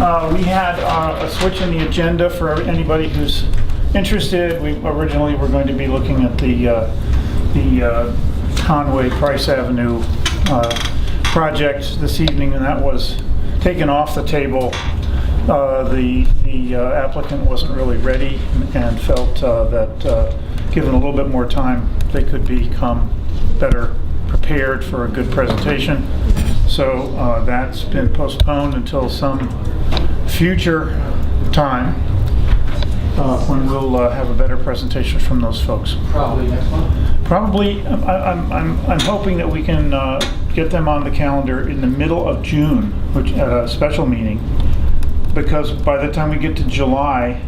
We had a switch in the agenda for anybody who's interested. We originally were going to be looking at the Conway Price Avenue project this evening, and that was taken off the table. The applicant wasn't really ready and felt that given a little bit more time, they could become better prepared for a good presentation. So that's been postponed until some future time when we'll have a better presentation from those folks. Probably next month? Probably. I'm hoping that we can get them on the calendar in the middle of June, which at a special meeting, because by the time we get to July,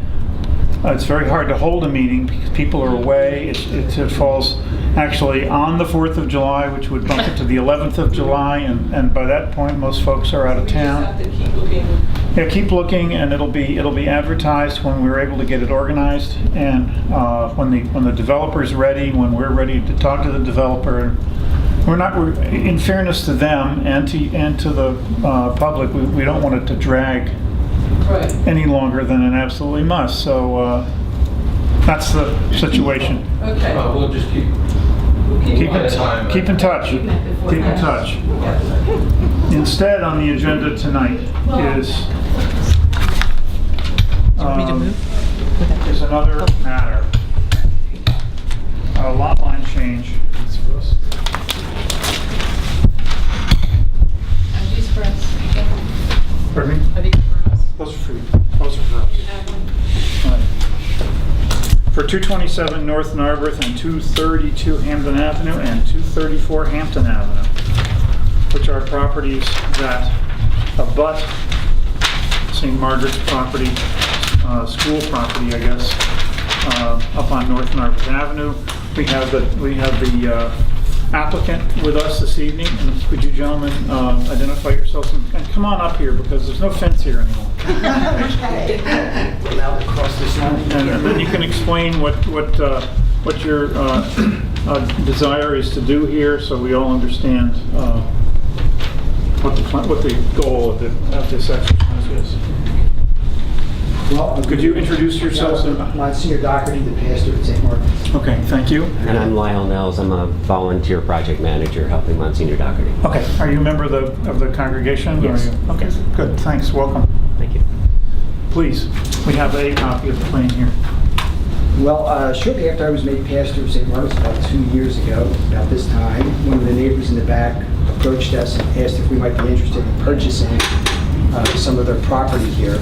it's very hard to hold a meeting because people are away. It falls actually on the 4th of July, which would bump it to the 11th of July, and by that point most folks are out of town. We just have to keep looking. Yeah, keep looking, and it'll be advertised when we're able to get it organized, and when the developer's ready, when we're ready to talk to the developer. We're in fairness to them and to the public, we don't want it to drag Right. any longer than it absolutely must. So that's the situation. Okay. We'll just keep Keep one at a time. in touch. We met before Keep in that. touch. Yeah. Instead, on the agenda tonight is is another matter. A lot line change. Are these for us? Pardon me? Are these for us? Those are for you. Those are for us. You have one? Right. For 227 North Narberth and 232 Hampton Avenue and 234 Hampton Avenue, which are properties that abut St. Margaret's property, school property, I guess, up on North Narberth Avenue. We have the applicant with us this evening, and could you gentlemen identify yourselves and come on up here because there's no fence here anymore. We're allowed to cross this line. And then you can explain what your desire is to do here, so we all understand what the goal of this exercise is. Well, Could you introduce yourselves? Monsignor Doherty, the pastor at St. Martin's. Okay, thank you. And I'm Lyle Nels. I'm a volunteer project manager helping Monsignor Doherty. Okay, are you a member of the congregation? Yes. Or are you? Okay, good. Thanks. Welcome. Thank you. Please, we have a copy of the plan here. Well, shortly after I was made pastor of St. Martin's about 2 years ago, about this time, one of the neighbors in the back approached us and asked if we might be interested in purchasing some of their property here.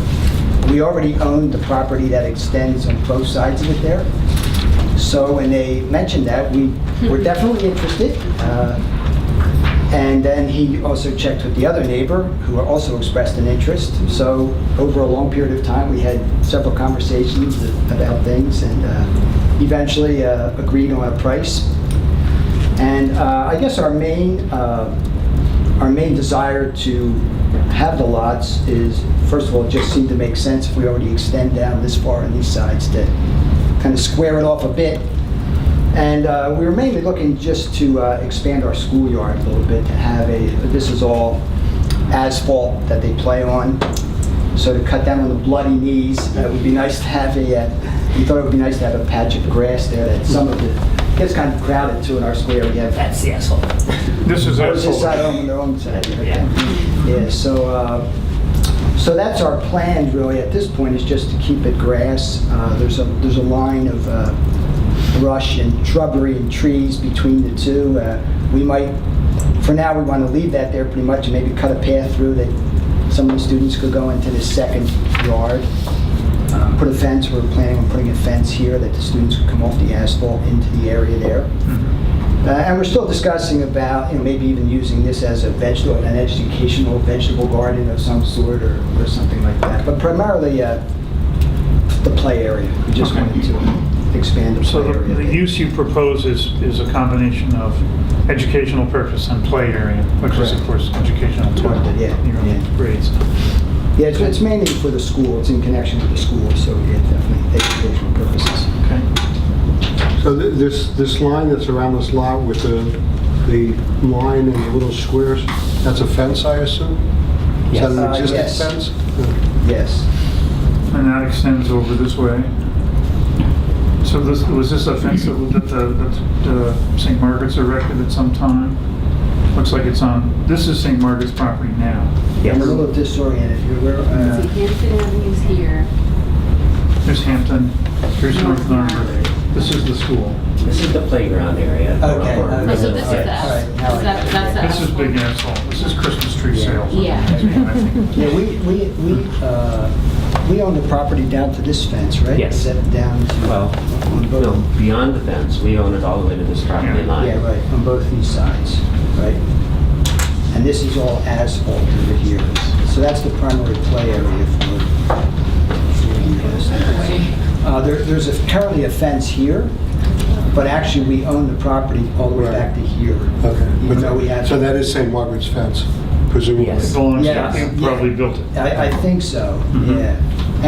We already owned the property that extends on both sides of it there. So when they mentioned that, we were definitely interested. And then he also checked with the other neighbor who also expressed an interest. So over a long period of time, we had several conversations about things and eventually agreed on a price. And I guess our main desire to have the lots is, first of all, it just seemed to make sense if we already extend down this far on these sides to kind of square it off a bit. And we were mainly looking just to expand our schoolyard a little bit, to have this is all asphalt that they play on. So to cut down on the bloody knees, it would be nice to have we thought it would be nice to have a patch of grass there that some of it gets kind of crowded too in our square. We have that's the asphalt. This is This asphalt. side on their own side. Yeah, so that's our plan really at this point, is just to keep it grass. There's a line of brush and shrubbery and trees between the two. We might, for now, we want to leave that there pretty much and maybe cut a path through that some of the students could go into the second yard. Put a fence, we're planning on putting a fence here that the students could come off the asphalt into the area there. And we're still discussing about, maybe even using this as an educational vegetable garden of some sort or something like that. But primarily the play area. We just Okay. wanted to expand the So play area. the use you propose is a combination of educational purpose and play area, which is of course educational too. Yeah, yeah. Grades. Yeah, it's mainly for the school. It's in connection with the school, so yeah, definitely educational purposes. Okay. So this line that's around this lot with the line and the little squares, that's a fence, I assume? Is that an Yes. existing Yes. fence? Yes. And that extends over this way. So was this a fence that St. Margaret's erected at some time? Looks like it's on, this is St. Margaret's property now. I'm a little disoriented here. Where, See, Hampton Avenue's here. There's Hampton, here's North Narberth. This is the school. This is the playground area. Okay, Oh, so this is okay. that. All right, now I That's that. This is big asphalt. This is Christmas tree sales. Yeah. I think. Yeah, we own the property down to this fence, right? Yes. Is that down to? Well, on both? no, beyond the fence, we own it all the way to this property Yeah. line. Yeah, right, on both these sides, right? And this is all asphalt over here. So that's the primary play area for there's currently a fence here, but actually we own the property all the way back to here. Okay. Even though we have. So that is St. Margaret's fence, presumably? Yes. It belongs, Yeah. you probably built it. I think so, Mhm. yeah.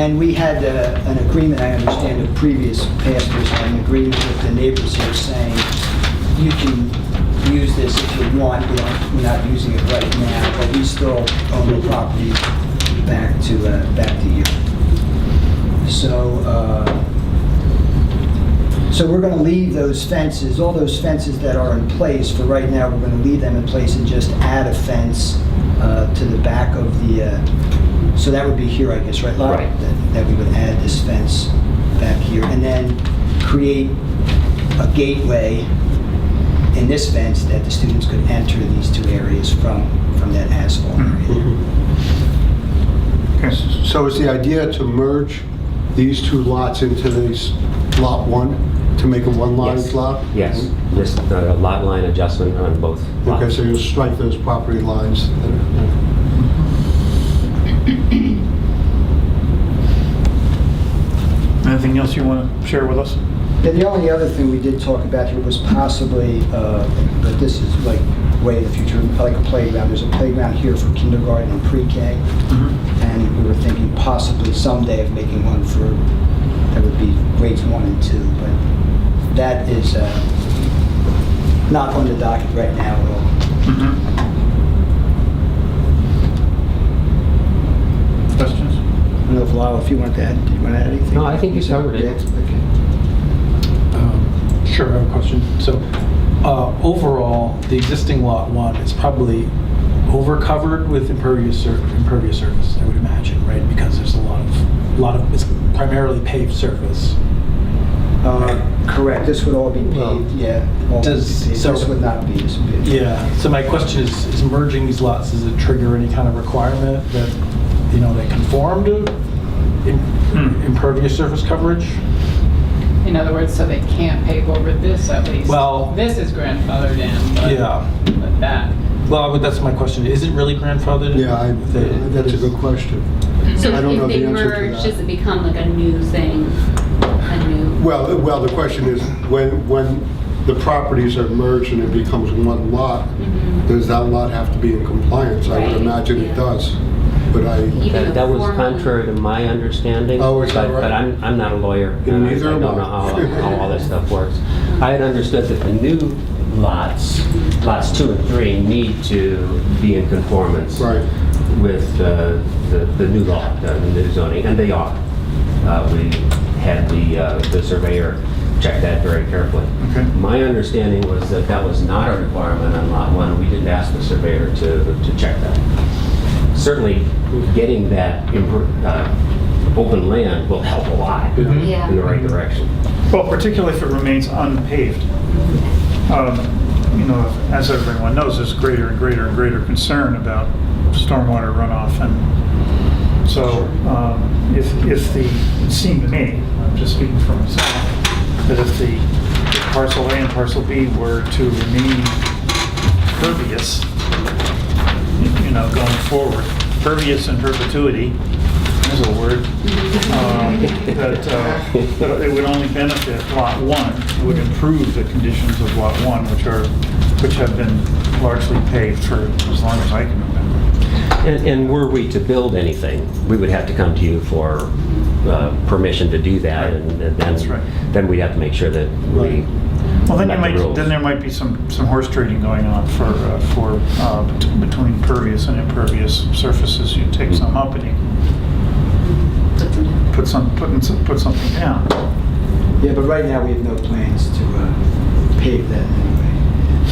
And we had an agreement, I understand, of previous pastors had an agreement with the neighbors here saying, you can use this if you want, we're not using it right now, but we still own the property back to here. So we're going to leave those fences, all those fences that are in place for right now, we're going to leave them in place and just add a fence to the back of the, so that would be here, I guess, right, Lara? Right. That we would add this fence back here and then create a gateway in this fence that the students could enter these two areas from that asphalt area. Mhm. Okay. So is the idea to merge these two lots into this lot one, to make a one-lot Yes. lot? Yes, just a lot line adjustment on both lots. Okay, so you'll strike those property lines. Anything else you want to share with us? Then the only other thing we did talk about here was possibly, but this is like way in the future, like a playground. There's a playground here for kindergarten and pre-K, and we were thinking possibly someday of making one for, that would be grades 1 and 2, but that is not on the docket right now at all. Questions? I don't know if Lyle, if you want to add, did you want to add anything? No, I think you covered it. Yeah, okay. Sure, I have a question. So overall, the existing lot one is probably over-covered with impervious surface, I would imagine, right? Because there's a lot of, it's primarily paved surface. Correct, this would all be paved, yeah. all would be Does- paved. so- This would not be as paved. Yeah, so my question is merging these lots, does it trigger any kind of requirement that, you know, they conform to impervious surface coverage? In other words, so they can't pave over this at least? Well- This is grandfathered in, but Yeah. but that. Well, that's my question. Is it really grandfathered? Yeah, that's a good question. So I don't know if they the answer to merge, that. does it become like a new thing? A new? Well, the question is, when the properties are merged and it becomes one lot, does that lot have to be in compliance? I would Right, imagine it yeah. does, but Even That was formally- contrary to my understanding. Oh, is that but- right? But I'm not a lawyer. Yeah, and I neither don't am know I. how all this stuff works. I had understood that the new lots 2 and 3, need to be in conformance Right. with the new law, the new zoning, and they are. We had the surveyor check that very carefully. Okay. My understanding was that that was not a requirement on lot 1. We didn't ask the surveyor to check that. Certainly, getting that open land will help a lot Yeah. in the right direction. Well, particularly if it remains unpaved. You know, as everyone knows, there's greater and greater and greater concern about stormwater runoff, and so if the, it seemed to me, I'm just speaking for myself, that if the parcel A and parcel B were to remain pervious, you know, going forward, pervious in perpetuity, there's a word, that it would only benefit Lot 1. It would improve the conditions of Lot 1, which have been largely paved for as long as I can remember. And were we to build anything, we would have to come to you for permission to do that, and That's right. then we'd have to make sure that we Well, then met the rules. there might be some horse trading going on between pervious and impervious surfaces. You take some up and you put something down. Yeah, but right now we have no plans to pave that anyway.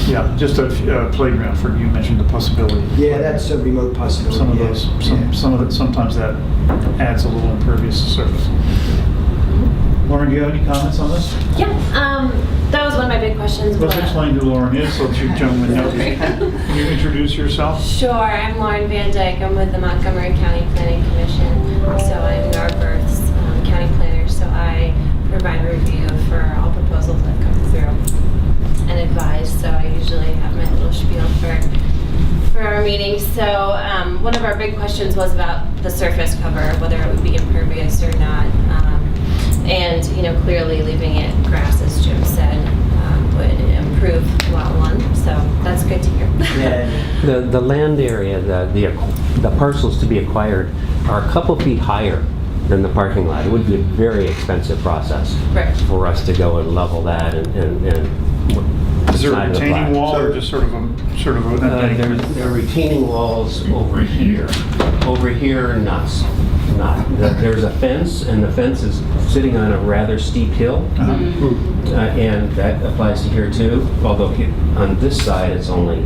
Yeah, just a playground for, you mentioned the possibility. Yeah, that's a remote possibility. Some of yeah. those, Yeah. some of it, sometimes that adds a little impervious surface. Lauren, do you have any comments on this? Yeah, that was one of my big questions. Let's but- explain who Lauren is, so that you gentlemen know. Can you introduce yourself? Sure, I'm Lauren Van Dyke. I'm with the Montgomery County Planning Commission. So I'm Narberth's county planner. So I provide review for all proposals that come through and advise. So I usually have my little spiel for our meetings. So one of our big questions was about the surface cover, whether it would be impervious or not. And, clearly leaving it grass, as Jim said, would improve lot one. So that's good to hear. Yeah. The land area, the parcels to be acquired are a couple feet higher than the parking lot. It would be a very expensive process Right. for us to go and level that and Is there a side of the retaining plat. wall or just sort of an embankment? There are retaining walls over here. Over here, not. There's a fence, and the fence is sitting on a rather steep hill, and that applies to here too. Although on this side, it's only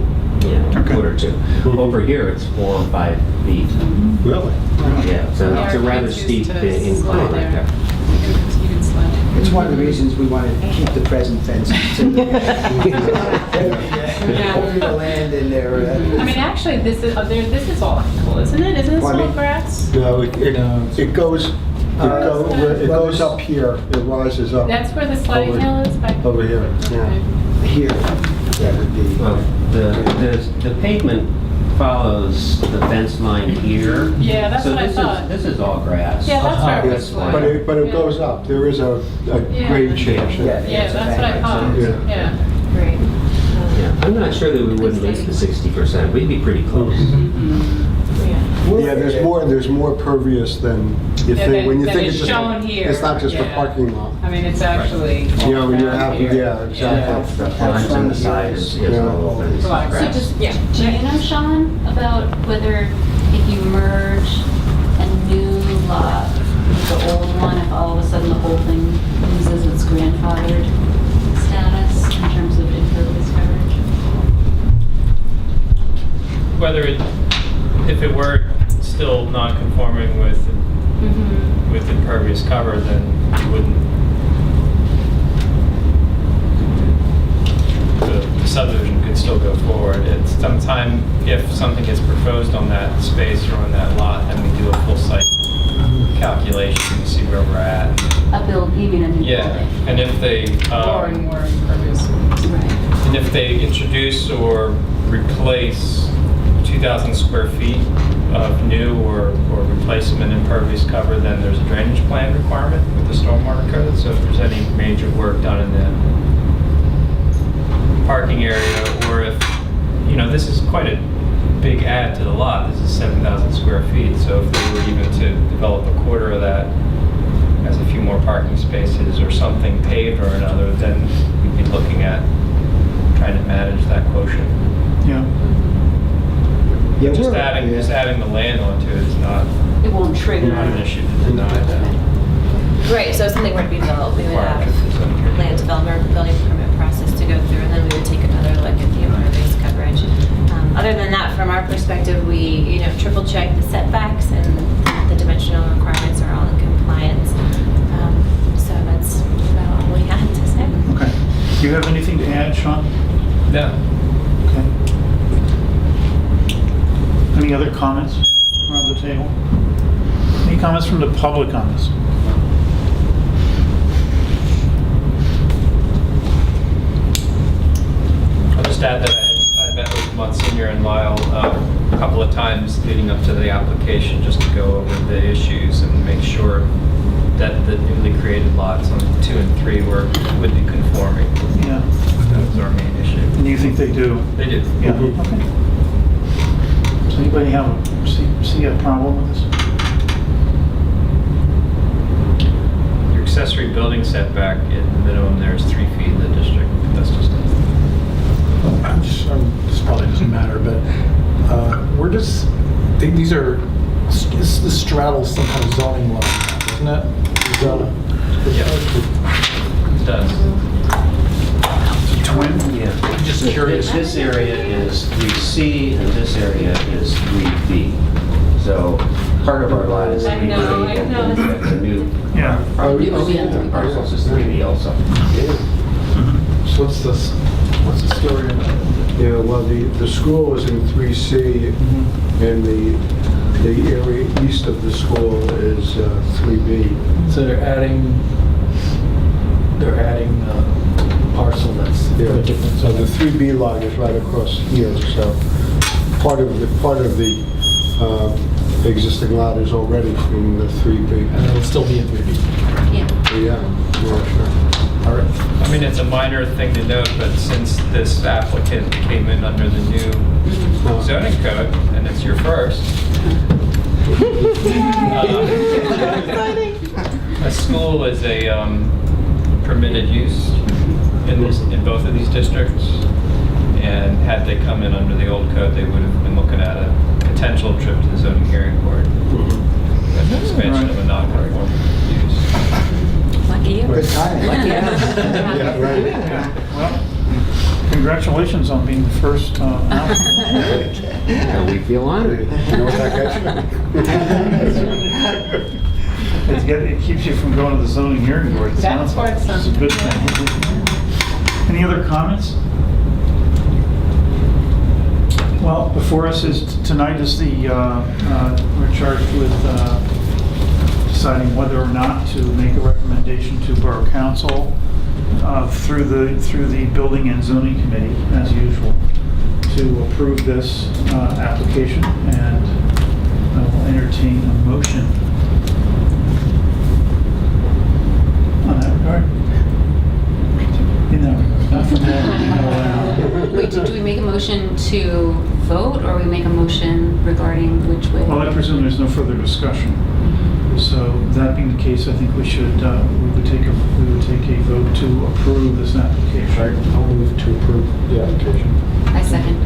a foot or two. Over here, it's 4 or 5 feet. Really? Yeah, so Yeah, it's a our rather kids steep used to incline slide right there. You can slide. It's one of the reasons we want to keep the present fence. Over the land in there. I mean, actually, this is all hill, isn't it? Isn't this Well, I all mean- grass? No, it goes up here, it rises up That's where the sliding hill is? over here, yeah. Here, that would be. Well, the pavement follows the fence line here. Yeah, that's what I thought. This is all grass. Yeah, that's where it was. This way. But it goes up, there is a Yeah. grade change. Yeah. Yeah, that's what I thought. Yeah. Yeah. Great. Yeah, I'm not sure that we wouldn't reach the 60%. We'd be pretty close. Yeah, there's more pervious than you Yeah, think, when you than think is it's just, shown here. it's not just a Yeah. parking lot. I mean, it's actually. all You know, when you around have, here. yeah, exactly. The lines on the side is all open, it's Relax. So grass. just, Yeah. do you know, Sean, about whether if you merge a new lot with the old one, if all of a sudden the whole thing loses its grandfathered status in terms of impervious coverage? If it were still non-conforming with impervious cover, then you wouldn't. The subdivision could still go forward. It's sometime if something gets proposed on that space or on that lot, then we do a full site calculation to see where we're at. You mean a new Yeah, building? and if they More and more impervious. Right. and if they introduce or replace 2,000 square feet of new or replacement impervious cover, then there's a drainage plan requirement with the stormwater code. So if there's any major work done in the parking area, or if, this is quite a big add to the lot. This is 7,000 square feet. So if they were even to develop a quarter of that as a few more parking spaces or something paved or another, then we'd be looking at trying to manage that quotient. Yeah. Yeah, Just we're- adding the land onto it is not It won't trigger. an issue to deny that. Right, so if something were to be developed, we would have Requirement for zone change. land development, building permit process to go through, and then we would take another look at the impervious coverage. Other than that, from our perspective, we, triple check the setbacks and the dimensional requirements are all in compliance. So that's about all we had to say. Okay. Do you have anything to add, Sean? No. Okay. Any other comments around the table? Any comments from the public on this? I'll just add that I met with Monsignor and Lyle a couple of times leading up to the application just to go over the issues and make sure that the newly created lots on 2 and 3 would be conforming. Yeah. That was our main issue. And you think they do? They do. Yeah, okay. Does anybody see a problem with this? Your accessory building setback at the minimum there is 3 feet in the district. That's just it. This probably doesn't matter, but these are, this straddles some kind of zoning law, right? doesn't it? Yeah, it does. Twin? Yeah. Just curious. This area is 3C and this area is 3B. So part of our lot is 3B. I know. and The new Yeah. parcels is 3B also. So what's the story on that? Yeah, well, the school is in 3C, and the area east of the school is 3B. So they're adding parcel that's Yeah, a different. so the 3B line is right across here, so part of the existing lot is already in the 3B. And it'll still be in 3B. Yeah. Yeah, sure. All right. I mean, it's a minor thing to note, but since this applicant came in under the new zoning code, and it's your first, a school is a permitted use in both of these districts. And had they come in under the old code, they would have been looking at a potential trip to the zoning hearing board. With the expansion of a non-conforming use. Lucky you. Good timing. Yeah, right. Yeah. Well, congratulations on being the first applicant. And we feel honored. You know what that gets you? It keeps you from going to the zoning hearing board. It That's sounds what like it sounds it's a good thing. Any other comments? Well, before us tonight is we're charged with deciding whether or not to make a recommendation to Borough Council through the Building and Zoning Committee, as usual, to approve this application, and I will entertain a motion on that regard. In that regard, not from there. Wait, do we make a motion to vote, or we make a motion regarding which way? Well, I presume there's no further discussion. So that being the case, I think we should, we would take a vote to approve this application. I'll move to approve the application. I second.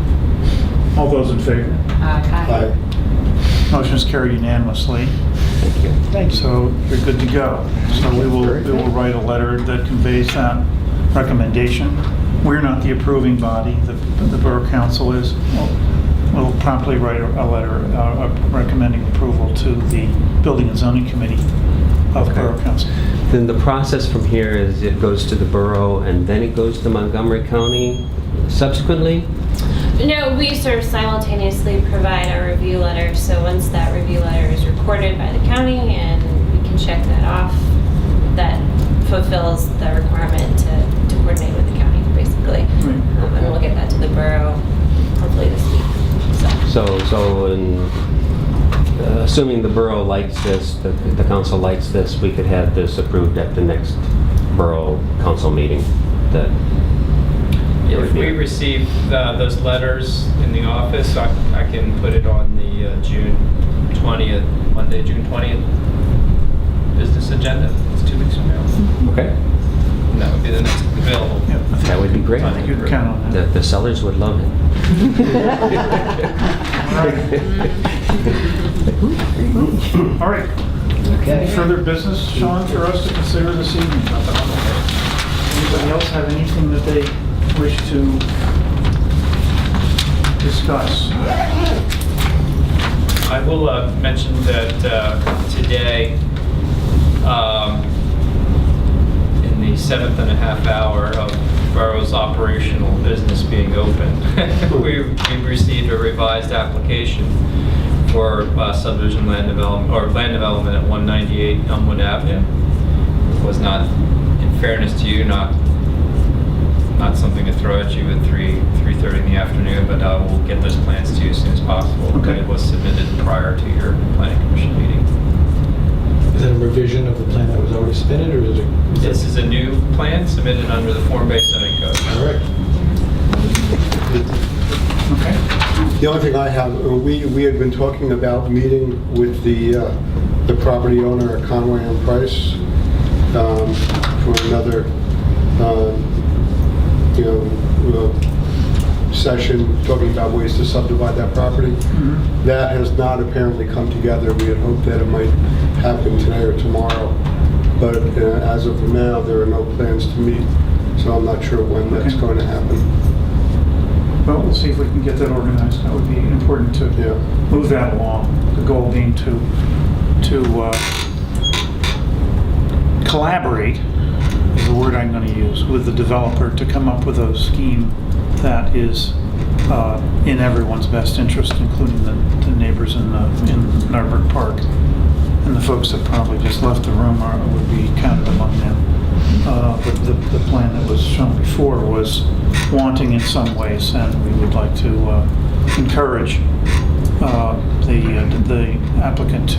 All those in favor? Aye. Motion is carried unanimously. Thank you. Thank you. So you're good to go. So we will write a letter that conveys that recommendation. We're not the approving body, the Borough Council is. We'll promptly write a letter recommending approval to the Building and Zoning Committee of Okay. Borough Council. Then the process from here is it goes to the borough and then it goes to Montgomery County subsequently? No, we sort of simultaneously provide a review letter, so once that review letter is recorded by the county and we can check that off, that fulfills the requirement to coordinate with the county, basically. And we'll get that to the borough hopefully this week. Assuming the borough likes this, the council likes this, we could have this approved at the next borough council meeting. If we receive those letters in the office, I can put it on the June 20th, Monday, June 20th business agenda. It's 2 weeks from now. Okay, And that would be the next available. Yeah, I think- that would be great. I think you can count on that. The sellers would love it. All right. Any further business, Sean, for us to consider this evening? Anybody else have anything that they wish to discuss? I will mention that today, in the 7th and a half hour of borough's operational business being open, we received a revised application for subdivision land development, or land development at 198 Elmwood Avenue. It was not, in fairness to you, not something to throw at you at 3:30 in the afternoon, but I will get those plans to you as soon as possible. But Okay. it was submitted prior to your planning commission meeting. Is that a revision of the plan that was already submitted, or is it? This is a new plan submitted under the form-based zoning code. All right. Okay. The only thing I have, we had been talking about meeting with the property owner at Conway and Price for another, session talking about ways to subdivide that property. That has not apparently come together. We had hoped that it might happen today or tomorrow, but as of now, there are no plans to meet, so I'm not sure when that's Okay. going to happen. Well, we'll see if we can get that organized. That would be important to Yeah. move that along. The goal being to collaborate, is the word I'm going to use, with the developer to come up with a scheme that is in everyone's best interest, including the neighbors in Narberth Park. And the folks that probably just left the room would be counted among them. But the plan that was shown before was wanting in some ways, and we would like to encourage the applicant to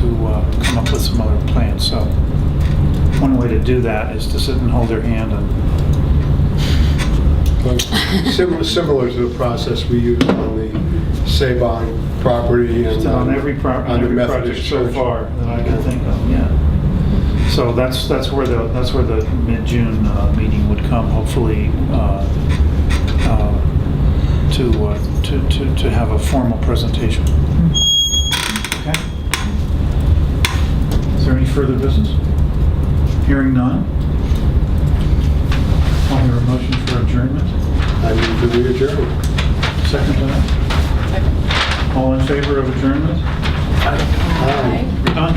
come up with some other plans. So one way to do that is to sit and hold their hand and But similar to the process we used on the Sabine property and on every on the project Methodist so Church. far that I can think of, yeah. So that's where the mid-June meeting would come, hopefully, to have a formal presentation. Okay. Is there any further business? Hearing none. I'll hear a motion for adjournment. I move that we adjourn. Second to that. Second. All in favor of adjournment? Aye. Done.